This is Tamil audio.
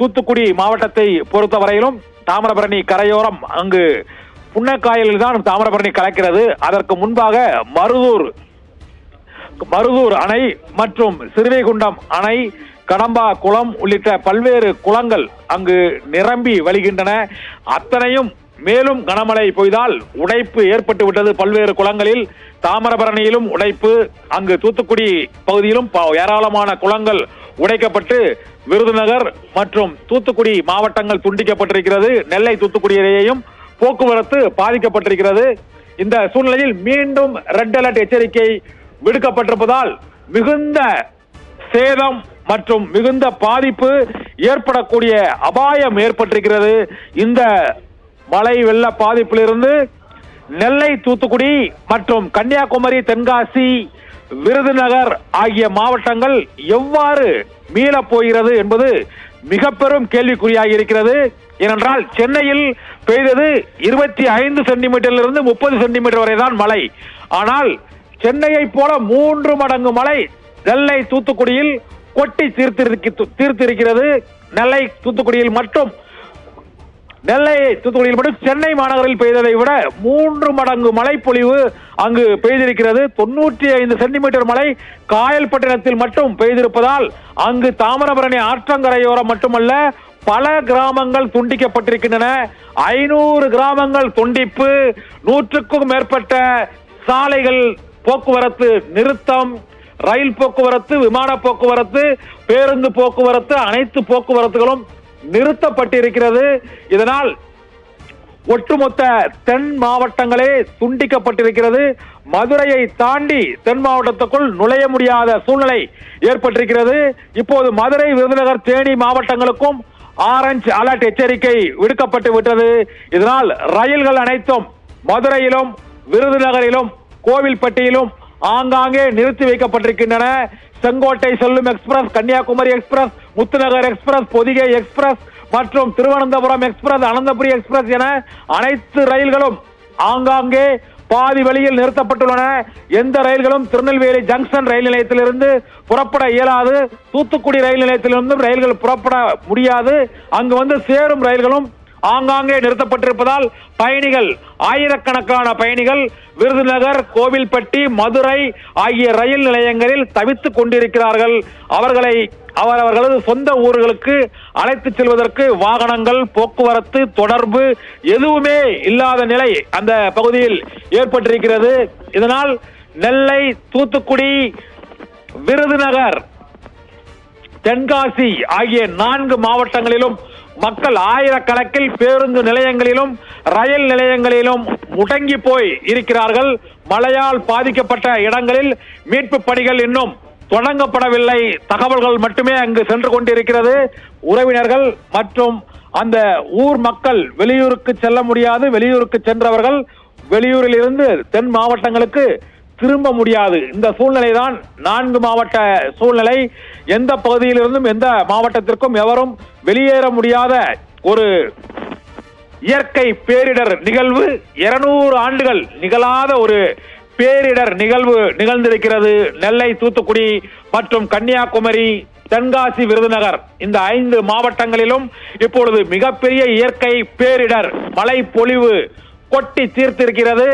தூத்துக்குடி மாவட்டத்தை பொறுத்தவரையிலும் தாமிரபரணி கரையோரம் அங்கு புன்னக்காயலில் தான் தாமிரபரணி கலக்கிறது. அதற்கு முன்பாக மருதூர் அணை மற்றும் சிறுவைகுண்டம் அணை, கடம்பா குளம் உள்ளிட்ட பல்வேறு குளங்கள் அங்கு நிரம்பி வழிகின்றன. அத்தனையும் மேலும் கனமழை பெய்தால் உடைப்பு ஏற்பட்டு விட்டது. பல்வேறு குளங்களில் தாமிரபரணியிலும் உடைப்பு, அங்கு தூத்துக்குடி பகுதியிலும் ஏராளமான குளங்கள் உடைக்கப்பட்டு விருதுநகர் மற்றும் தூத்துக்குடி மாவட்டங்கள் துண்டிக்கப்பட்டிருக்கிறது. நெல்லை தூத்துக்குடி இடையேயும் போக்குவரத்து பாதிக்கப்பட்டிருக்கிறது. இந்த சூழ்நிலையில் மீண்டும் ரெட் அலர்ட் எச்சரிக்கை விடுக்கப்பட்டிருப்பதால் மிகுந்த சேதம் மற்றும் மிகுந்த பாதிப்பு ஏற்படக்கூடிய அபாயம் ஏற்பட்டிருக்கிறது. இந்த மழை வெள்ள பாதிப்பிலிருந்து நெல்லை தூத்துக்குடி மற்றும் கன்னியாகுமரி, தென்காசி, விருதுநகர் ஆகிய மாவட்டங்கள் எவ்வாறு மீளப் போகிறது என்பது மிக பெரும் கேள்விக்குறியாக இருக்கிறது. ஏனென்றால் சென்னையில் பெய்தது 25 சென்டிமீட்டரிலிருந்து 30 சென்டிமீட்டர் வரை தான் மழை. ஆனால் சென்னையை போல 3 மடங்கு மழை நெல்லை தூத்துக்குடியில் கொட்டி தீர்த்திருக்கிறது. நெல்லை தூத்துக்குடியில் மட்டும் சென்னை மாநகரில் பெய்ததை விட 3 மடங்கு மழை பொழிவு அங்கு பெய்திருக்கிறது. 95 சென்டிமீட்டர் மழை காயல்பட்டினத்தில் மட்டும் பெய்திருப்பதால் அங்கு தாமிரபரணி ஆற்றங்கரையோரம் மட்டுமல்ல பல கிராமங்கள் துண்டிக்கப்பட்டிருக்கின்றன. 500 கிராமங்கள் துண்டிப்பு, 100க்கும் மேற்பட்ட சாலைகள் போக்குவரத்து நிறுத்தம், ரயில் போக்குவரத்து, விமான போக்குவரத்து, பேருந்து போக்குவரத்து, அனைத்து போக்குவரத்துகளும் நிறுத்தப்பட்டிருக்கிறது. இதனால் ஒட்டுமொத்த தென் மாவட்டங்களே துண்டிக்கப்பட்டிருக்கிறது. மதுரையை தாண்டி தென் மாவட்டத்துக்குள் நுழைய முடியாத சூழ்நிலை ஏற்பட்டிருக்கிறது. இப்போது மதுரை, விருதுநகர், தேனி மாவட்டங்களுக்கும் ஆரஞ்சு அலர்ட் எச்சரிக்கை விடுக்கப்பட்டு விட்டது. இதனால் ரயில்கள் அனைத்தும் மதுரையிலும், விருதுநகரிலும், கோவில்பட்டியிலும் ஆங்காங்கே நிறுத்தி வைக்கப்பட்டிருக்கின்றன. செங்கோட்டை செல்லும் express, Kanyakumari express, Muthunagar express, Pothigai express மற்றும் திருவனந்தபுரம் எக்ஸ்பிரஸ், அனந்தபுரி எக்ஸ்பிரஸ் என அனைத்து ரயில்களும் ஆங்காங்கே பாதி வழியில் நிறுத்தப்பட்டுள்ளன. எந்த ரயில்களும் திருநெல்வேலி ஜங்ஷன் ரயில் நிலையத்திலிருந்து புறப்பட இயலாது. தூத்துக்குடி ரயில் நிலையத்திலிருந்து ரயில்கள் புறப்பட முடியாது. அங்கு வந்து சேரும் ரயில்களும் ஆங்காங்கே நிறுத்தப்பட்டிருப்பதால் பயணிகள், ஆயிரக்கணக்கான பயணிகள் விருதுநகர், கோவில்பட்டி, மதுரை ஆகிய ரயில் நிலையங்களில் தவித்துக் கொண்டிருக்கிறார்கள். அவர்களது சொந்த ஊர்களுக்கு அழைத்து செல்வதற்கு வாகனங்கள், போக்குவரத்து, தொடர்பு எதுவுமே இல்லாத நிலை அந்த பகுதியில் ஏற்பட்டிருக்கிறது. இதனால் நெல்லை, தூத்துக்குடி, விருதுநகர், தென்காசி ஆகிய 4 மாவட்டங்களிலும் மக்கள் ஆயிரக்கணக்கில் பேருந்து நிலையங்களிலும் ரயில் நிலையங்களிலும் முடங்கி போய் இருக்கிறார்கள். மழையால் பாதிக்கப்பட்ட இடங்களில் மீட்பு பணிகள் இன்னும் தொடங்கப்படவில்லை. தகவல்கள் மட்டுமே அங்கு சென்று கொண்டிருக்கிறது. உறவினர்கள் மற்றும் அந்த ஊர் மக்கள் வெளியூருக்கு செல்ல முடியாது. வெளியூருக்கு சென்றவர்கள் வெளியூரில் இருந்து தென் மாவட்டங்களுக்கு திரும்ப முடியாது. இந்த சூழ்நிலை தான் 4 மாவட்ட சூழ்நிலை. எந்த பகுதியிலிருந்தும் எந்த மாவட்டத்திற்கும் எவரும் வெளியேற முடியாத ஒரு இயற்கை பேரிடர் நிகழ்வு. 200 ஆண்டுகள் நிகழாத ஒரு பேரிடர் நிகழ்வு நிகழ்ந்திருக்கிறது. நெல்லை, தூத்துக்குடி மற்றும் கன்னியாகுமரி, தென்காசி, விருதுநகர் இந்த 5 மாவட்டங்களிலும் இப்பொழுது மிகப்பெரிய இயற்கை பேரிடர் மழை பொழிவு கொட்டி தீர்த்திருக்கிறது.